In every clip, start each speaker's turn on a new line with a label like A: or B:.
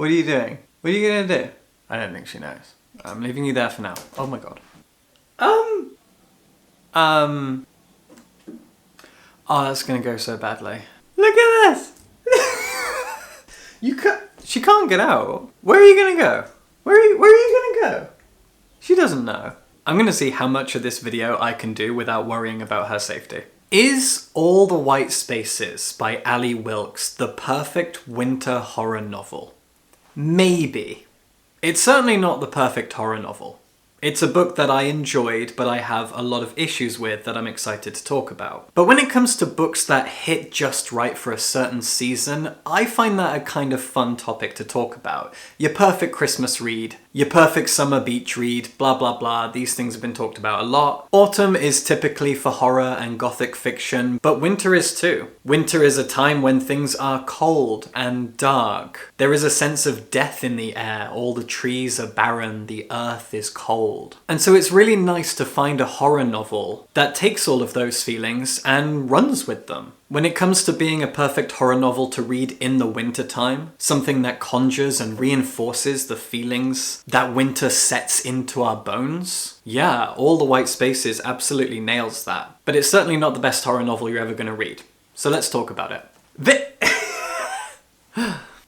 A: What are you doing? What are you gonna do? I don't think she knows. I'm leaving you there for now. Oh my god. Oh, that's gonna go so badly. Look at this! She can't get out. Where are you gonna go? Where are you gonna go? She doesn't know. I'm gonna see how much of this video I can do without worrying about her safety. Is All the White Spaces by Ali Wilkes the perfect winter horror novel? Maybe. It's certainly not the perfect horror novel. It's a book that I enjoyed, but I have a lot of issues with that I'm excited to talk about. But when it comes to books that hit just right for a certain season, I find that a kind of fun topic to talk about. Your perfect Christmas read, your perfect summer beach read, blah blah blah, these things have been talked about a lot. Autumn is typically for horror and gothic fiction, but winter is too. Winter is a time when things are cold and dark. There is a sense of death in the air, all the trees are barren, the earth is cold. And so it's really nice to find a horror novel that takes all of those feelings and runs with them. When it comes to being a perfect horror novel to read in the winter time, something that conjures and reinforces the feelings that winter sets into our bones, yeah, All the White Spaces absolutely nails that. But it's certainly not the best horror novel you're ever going to read. So let's talk about it.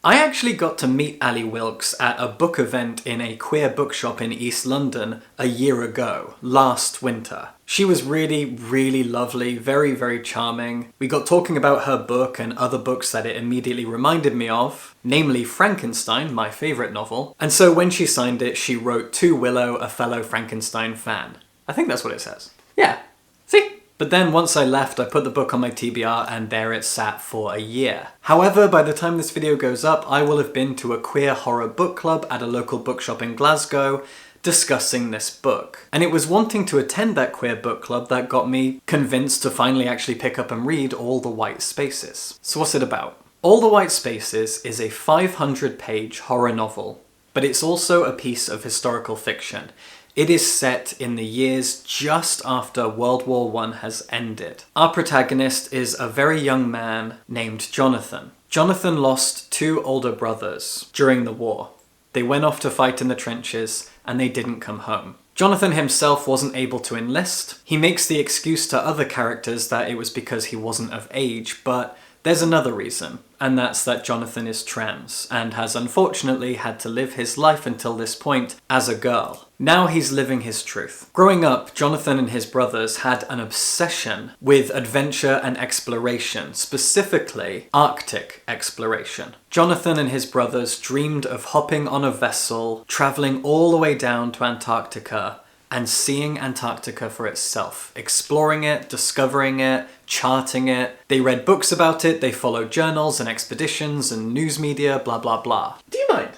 A: I actually got to meet Ali Wilkes at a book event in a queer bookshop in East London a year ago, last winter. She was really, really lovely, very, very charming. We got talking about her book and other books that it immediately reminded me of, namely Frankenstein, my favourite novel. And so when she signed it, she wrote, "To Willow, a fellow Frankenstein fan." I think that's what it says. Yeah. See? But then once I left, I put the book on my TBR and there it sat for a year. However, by the time this video goes up, I will have been to a queer horror book club at a local bookshop in Glasgow discussing this book. And it was wanting to attend that queer book club that got me convinced to finally actually pick up and read All the White Spaces. So what's it about? All the White Spaces is a 500-page horror novel, but it's also a piece of historical fiction. It is set in the years just after World War I has ended. Our protagonist is a very young man named Jonathan. Jonathan lost 2 older brothers during the war. They went off to fight in the trenches and they didn't come home. Jonathan himself wasn't able to enlist. He makes the excuse to other characters that it was because he wasn't of age, but there's another reason, and that's that Jonathan is trans, and has unfortunately had to live his life until this point as a girl. Now he's living his truth. Growing up, Jonathan and his brothers had an obsession with adventure and exploration, specifically Arctic exploration. Jonathan and his brothers dreamed of hopping on a vessel, travelling all the way down to Antarctica, and seeing Antarctica for itself, exploring it, discovering it, charting it. They read books about it, they followed journals and expeditions and news media, blah blah blah. Do you mind?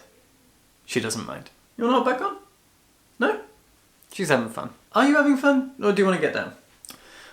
A: She doesn't mind. You want to hop back on? No? She's having fun. Are you having fun? Or do you want to get down?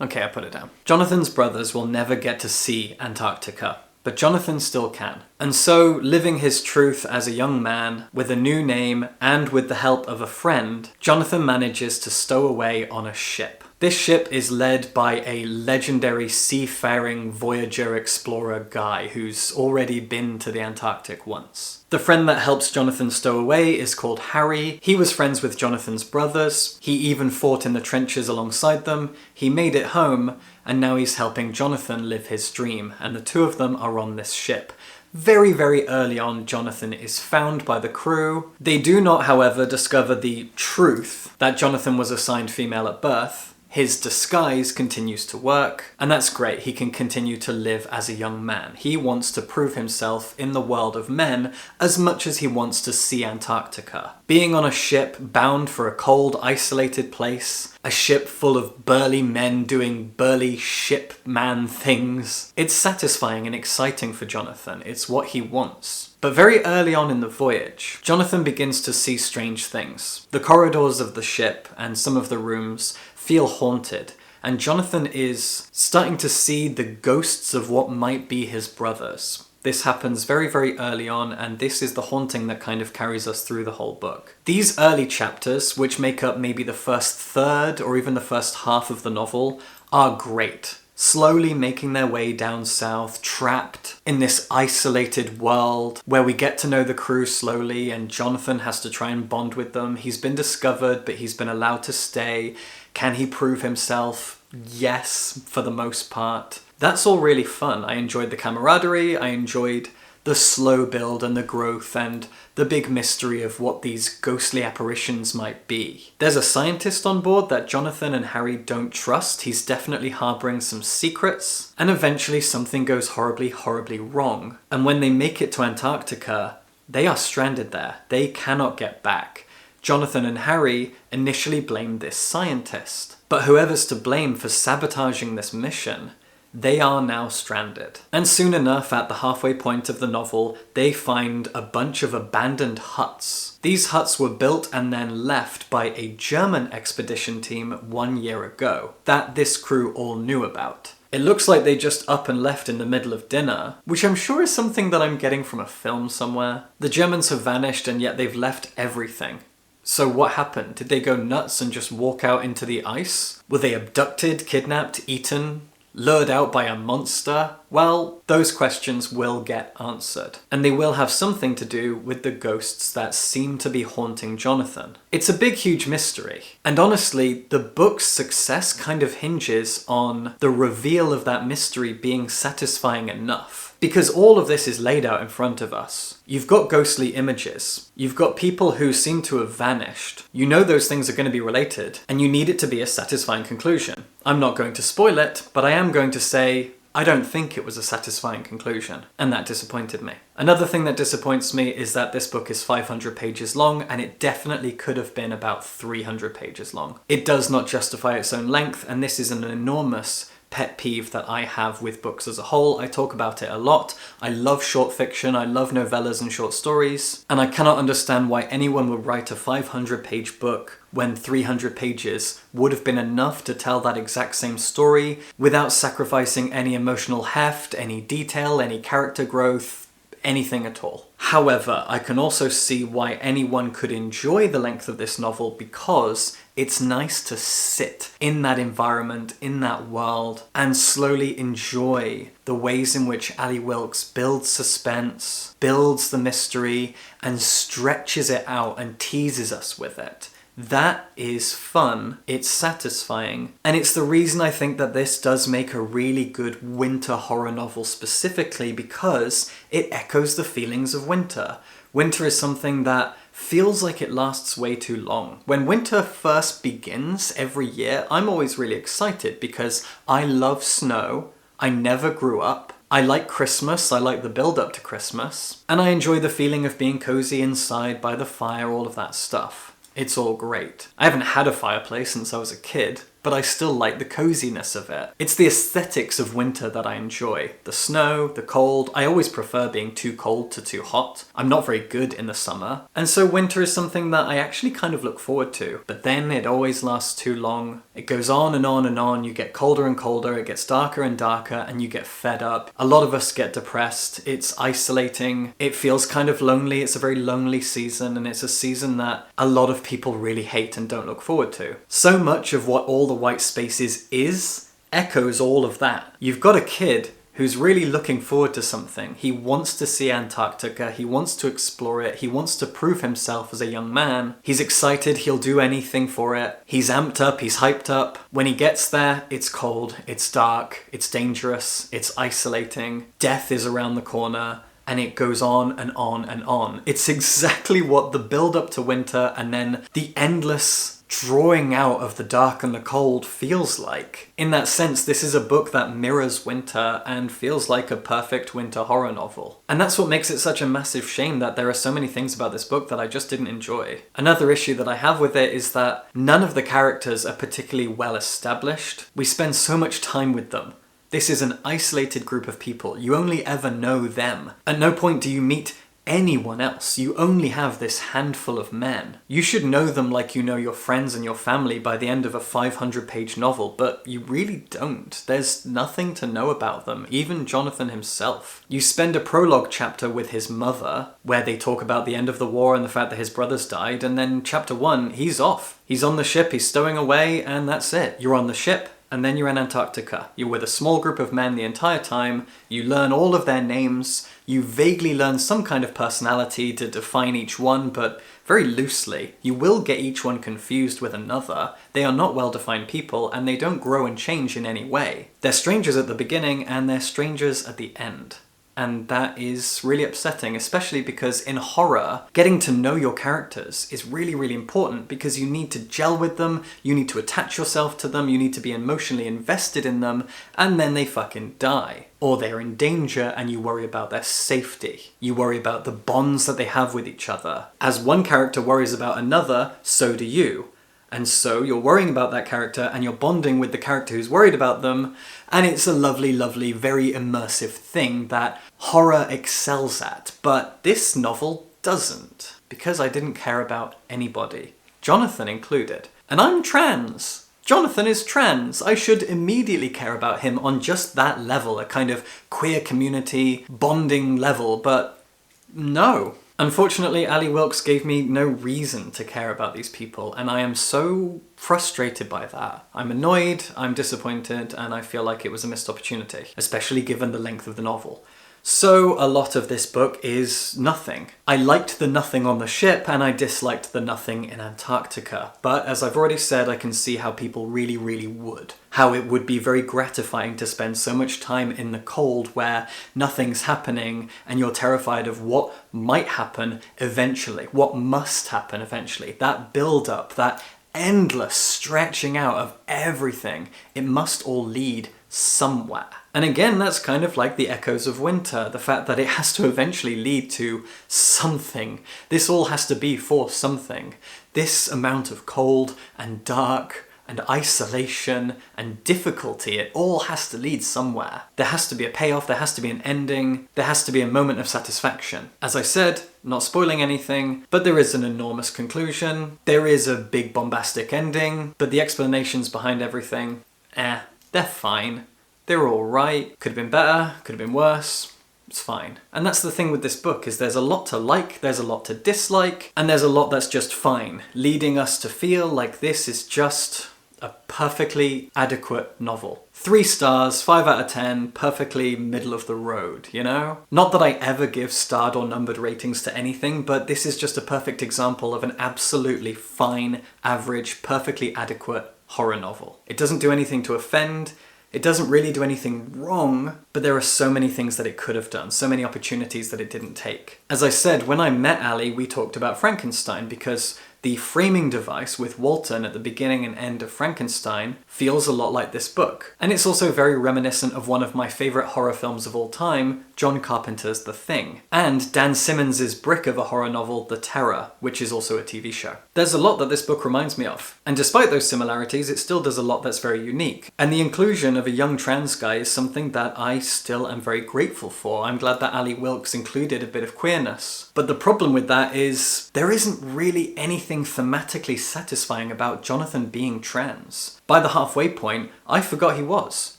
A: Okay, I put it down. Jonathan's brothers will never get to see Antarctica, but Jonathan still can. And so, living his truth as a young man, with a new name, and with the help of a friend, Jonathan manages to stow away on a ship. This ship is led by a legendary seafaring Voyager explorer guy who's already been to the Antarctic once. The friend that helps Jonathan stow away is called Harry. He was friends with Jonathan's brothers. He even fought in the trenches alongside them. He made it home, and now he's helping Jonathan live his dream, and the two of them are on this ship. Very, very early on, Jonathan is found by the crew. They do not, however, discover the truth that Jonathan was assigned female at birth. His disguise continues to work, and that's great. He can continue to live as a young man. He wants to prove himself in the world of men as much as he wants to see Antarctica. Being on a ship bound for a cold, isolated place, a ship full of burly men doing burly ship man things, it's satisfying and exciting for Jonathan. It's what he wants. But very early on in the voyage, Jonathan begins to see strange things. The corridors of the ship and some of the rooms feel haunted, and Jonathan is starting to see the ghosts of what might be his brothers. This happens very, very early on, and this is the haunting that kind of carries us through the whole book. These early chapters, which make up maybe the first third or even the first half of the novel, are great. slowly making their way down south, trapped in this isolated world where we get to know the crew slowly and Jonathan has to try and bond with them. He's been discovered, but he's been allowed to stay. Can he prove himself? Yes, for the most part. That's all really fun. I enjoyed the camaraderie, I enjoyed the slow build and the growth and the big mystery of what these ghostly apparitions might be. There's a scientist on board that Jonathan and Harry don't trust. He's definitely harboring some secrets, and eventually something goes horribly, horribly wrong. And when they make it to Antarctica, they are stranded there. They cannot get back. Jonathan and Harry initially blame this scientist, but whoever's to blame for sabotaging this mission, they are now stranded. And soon enough, at the halfway point of the novel, they find a bunch of abandoned huts. These huts were built and then left by a German expedition team 1 year ago, that this crew all knew about. It looks like they just up and left in the middle of dinner, which I'm sure is something that I'm getting from a film somewhere. The Germans have vanished and yet they've left everything. So what happened? Did they go nuts and just walk out into the ice? Were they abducted, kidnapped, eaten? Lured out by a monster? Well, those questions will get answered. And they will have something to do with the ghosts that seem to be haunting Jonathan. It's a big, huge mystery. And honestly, the book's success kind of hinges on the reveal of that mystery being satisfying enough. Because all of this is laid out in front of us. You've got ghostly images. You've got people who seem to have vanished. You know those things are going to be related, and you need it to be a satisfying conclusion. I'm not going to spoil it, but I am going to say I don't think it was a satisfying conclusion, and that disappointed me. Another thing that disappoints me is that this book is 500 pages long, and it definitely could have been about 300 pages long. It does not justify its own length, and this is an enormous pet peeve that I have with books as a whole. I talk about it a lot. I love short fiction, I love novellas and short stories, and I cannot understand why anyone would write a 500-page book when 300 pages would have been enough to tell that exact same story without sacrificing any emotional heft, any detail, any character growth, anything at all. However, I can also see why anyone could enjoy the length of this novel because it's nice to sit in that environment, in that world, and slowly enjoy the ways in which Ali Wilkes builds suspense, builds the mystery, and stretches it out and teases us with it. That is fun, it's satisfying, and it's the reason I think that this does make a really good winter horror novel specifically because it echoes the feelings of winter. Winter is something that feels like it lasts way too long. When winter first begins every year, I'm always really excited because I love snow, I never grew up, I like Christmas, I like the build up to Christmas, and I enjoy the feeling of being cozy inside by the fire, all of that stuff. It's all great. I haven't had a fireplace since I was a kid, but I still like the coziness of it. It's the aesthetics of winter that I enjoy. The snow, the cold. I always prefer being too cold to too hot. I'm not very good in the summer. And so winter is something that I actually kind of look forward to. But then it always lasts too long. It goes on and on and on. You get colder and colder. It gets darker and darker and you get fed up. A lot of us get depressed. It's isolating. It feels kind of lonely. It's a very lonely season, and it's a season that a lot of people really hate and don't look forward to. So much of what all the white spaces is echoes all of that. You've got a kid who's really looking forward to something. He wants to see Antarctica, he wants to explore it, he wants to prove himself as a young man. He's excited, he'll do anything for it. He's amped up, he's hyped up. When he gets there, it's cold, it's dark, it's dangerous, it's isolating. Death is around the corner. And it goes on and on and on. It's exactly what the build up to winter and then the endless drawing out of the dark and the cold feels like. In that sense, this is a book that mirrors winter and feels like a perfect winter horror novel. And that's what makes it such a massive shame that there are so many things about this book that I just didn't enjoy. Another issue that I have with it is that none of the characters are particularly well established. We spend so much time with them. This is an isolated group of people. You only ever know them. At no point do you meet anyone else. You only have this handful of men. You should know them like you know your friends and your family by the end of a 500-page novel, but you really don't. There's nothing to know about them, even Jonathan himself. You spend a prologue chapter with his mother, where they talk about the end of the war and the fact that his brothers died, and then chapter 1, he's off. He's on the ship, he's stowing away, and that's it. You're on the ship, and then you're in Antarctica. You're with a small group of men the entire time, you learn all of their names, you vaguely learn some kind of personality to define each one, but very loosely. You will get each one confused with another. They are not well-defined people, and they don't grow and change in any way. They're strangers at the beginning, and they're strangers at the end. And that is really upsetting, especially because in horror, getting to know your characters is really, really important because you need to gel with them, you need to attach yourself to them, you need to be emotionally invested in them, and then they fucking die. Or they're in danger and you worry about their safety. You worry about the bonds that they have with each other. As one character worries about another, so do you. And so you're worrying about that character and you're bonding with the character who's worried about them, and it's a lovely, lovely, very immersive thing that horror excels at. But this novel doesn't, because I didn't care about anybody, Jonathan included. And I'm trans. Jonathan is trans. I should immediately care about him on just that level, a kind of queer community bonding level, but no. Unfortunately, Ali Wilkes gave me no reason to care about these people, and I am so frustrated by that. I'm annoyed, I'm disappointed, and I feel like it was a missed opportunity, especially given the length of the novel. So a lot of this book is nothing. I liked the nothing on the ship and I disliked the nothing in Antarctica. But as I've already said, I can see how people really, really would. How it would be very gratifying to spend so much time in the cold where nothing's happening and you're terrified of what might happen eventually, what must happen eventually. That build-up, that endless stretching out of everything, it must all lead somewhere. And again, that's kind of like the Echoes of Winter, the fact that it has to eventually lead to something. This all has to be for something. This amount of cold and dark and isolation and difficulty, it all has to lead somewhere. There has to be a payoff, there has to be an ending, there has to be a moment of satisfaction. As I said, not spoiling anything, but there is an enormous conclusion, there is a big bombastic ending, but the explanations behind everything, they're fine. They're alright. Could have been better, could have been worse. It's fine. And that's the thing with this book, is there's a lot to like, there's a lot to dislike, and there's a lot that's just fine, leading us to feel like this is just a perfectly adequate novel. 3 stars, 5 out of 10, perfectly middle of the road, you know? Not that I ever give starred or numbered ratings to anything, but this is just a perfect example of an absolutely fine, average, perfectly adequate horror novel. It doesn't do anything to offend, it doesn't really do anything wrong, but there are so many things that it could have done, so many opportunities that it didn't take. As I said, when I met Ali, we talked about Frankenstein because the framing device with Walton at the beginning and end of Frankenstein feels a lot like this book. And it's also very reminiscent of one of my favourite horror films of all time, John Carpenter's The Thing, and Dan Simmons' brick of a horror novel, The Terror, which is also a TV show. There's a lot that this book reminds me of, and despite those similarities, it still does a lot that's very unique. And the inclusion of a young trans guy is something that I still am very grateful for. I'm glad that Ali Wilkes included a bit of queerness. But the problem with that is there isn't really anything thematically satisfying about Jonathan being trans. By the halfway point, I forgot he was.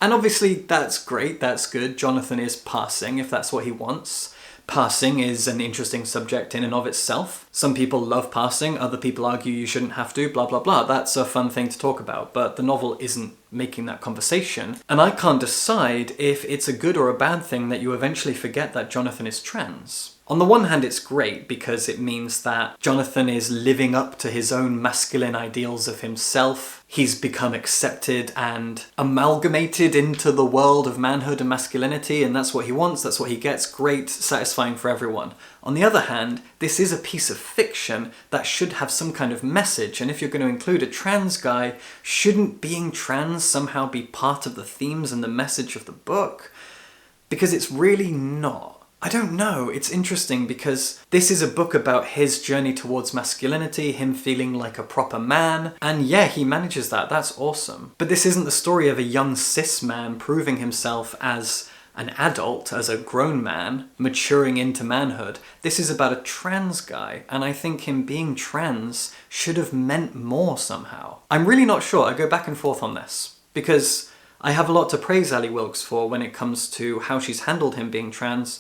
A: And obviously that's great, that's good. Jonathan is passing if that's what he wants. Passing is an interesting subject in and of itself. Some people love passing, other people argue you shouldn't have to, blah blah blah. That's a fun thing to talk about, but the novel isn't making that conversation. And I can't decide if it's a good or a bad thing that you eventually forget that Jonathan is trans. On the one hand, it's great because it means that Jonathan is living up to his own masculine ideals of himself. He's become accepted and amalgamated into the world of manhood and masculinity, and that's what he wants, that's what he gets. Great, satisfying for everyone. On the other hand, this is a piece of fiction that should have some kind of message, and if you're going to include a trans guy, shouldn't being trans somehow be part of the themes and the message of the book? Because it's really not. I don't know, it's interesting because this is a book about his journey towards masculinity, him feeling like a proper man, and yeah, he manages that, that's awesome. But this isn't the story of a young cis man proving himself as an adult, as a grown man, maturing into manhood. This is about a trans guy, and I think him being trans should have meant more somehow. I'm really not sure, I go back and forth on this, because I have a lot to praise Ali Wilkes for when it comes to how she's handled him being trans,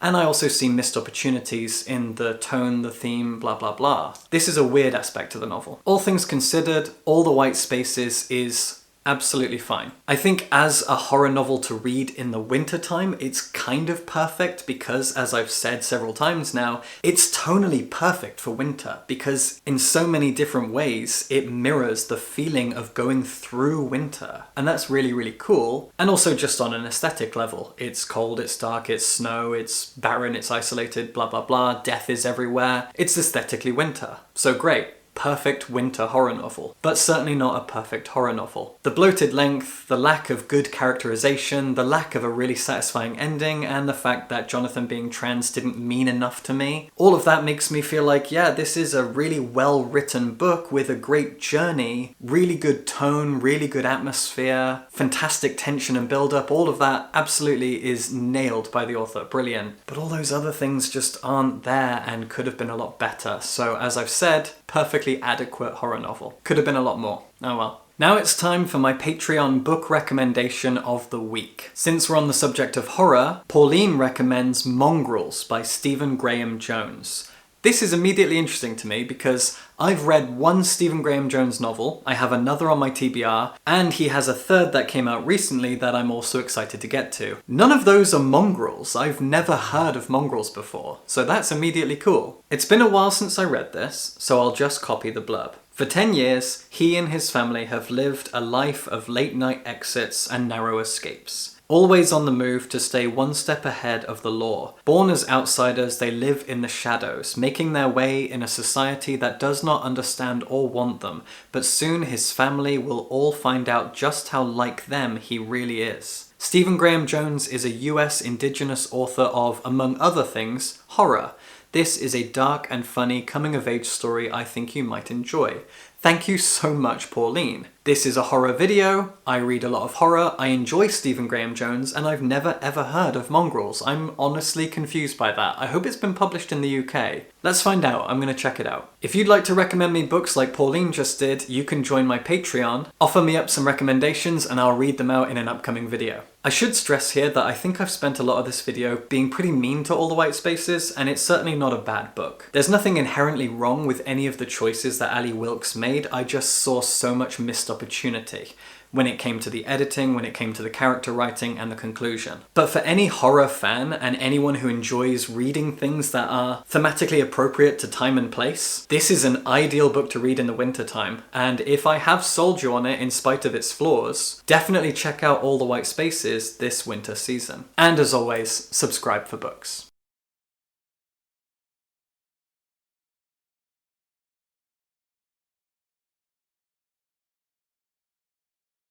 A: and I also see missed opportunities in the tone, the theme, blah blah blah. This is a weird aspect of the novel. All things considered, all the white spaces is Absolutely fine. I think as a horror novel to read in the wintertime, it's kind of perfect because, as I've said several times now, it's tonally perfect for winter because in so many different ways it mirrors the feeling of going through winter. And that's really, really cool. And also just on an aesthetic level. It's cold, it's dark, it's snow, it's barren, it's isolated, blah, blah, blah. Death is everywhere. It's aesthetically winter. So great. Perfect winter horror novel, but certainly not a perfect horror novel. The bloated length, the lack of good characterization, the lack of a really satisfying ending, and the fact that Jonathan being trans didn't mean enough to me, all of that makes me feel like, yeah, this is a really well-written book with a great journey, really good tone, really good atmosphere, fantastic tension and build-up, all of that absolutely is nailed by the author, brilliant. But all those other things just aren't there and could have been a lot better. So as I've said, perfectly adequate horror novel. Could have been a lot more. Oh well. Now it's time for my Patreon book recommendation of the week. Since we're on the subject of horror, Pauline recommends Mongrels by Stephen Graham Jones. This is immediately interesting to me because I've read one Stephen Graham Jones novel, I have another on my TBR, and he has a third that came out recently that I'm also excited to get to. None of those are Mongrels. I've never heard of Mongrels before, so that's immediately cool. It's been a while since I read this, so I'll just copy the blurb. For 10 years, he and his family have lived a life of late-night exits and narrow escapes. Always on the move to stay one step ahead of the law. Born as outsiders, they live in the shadows, making their way in a society that does not understand or want them, but soon his family will all find out just how like them he really is. Stephen Graham Jones is a US Indigenous author of, among other things, horror. This is a dark and funny coming-of-age story I think you might enjoy. Thank you so much, Pauline. This is a horror video, I read a lot of horror, I enjoy Stephen Graham Jones, and I've never ever heard of Mongrels. I'm honestly confused by that. I hope it's been published in the UK. Let's find out, I'm gonna check it out. If you'd like to recommend me books like Pauline just did, you can join my Patreon, offer me up some recommendations, and I'll read them out in an upcoming video. I should stress here that I think I've spent a lot of this video being pretty mean to All the White Spaces, and it's certainly not a bad book. There's nothing inherently wrong with any of the choices that Ali Wilkes made, I just saw so much missed opportunity when it came to the editing, when it came to the character writing and the conclusion. But for any horror fan and anyone who enjoys reading things that are thematically appropriate to time and place, this is an ideal book to read in the wintertime. And if I have sold you on it in spite of its flaws, definitely check out All the White Spaces this winter season. And as always, subscribe for books.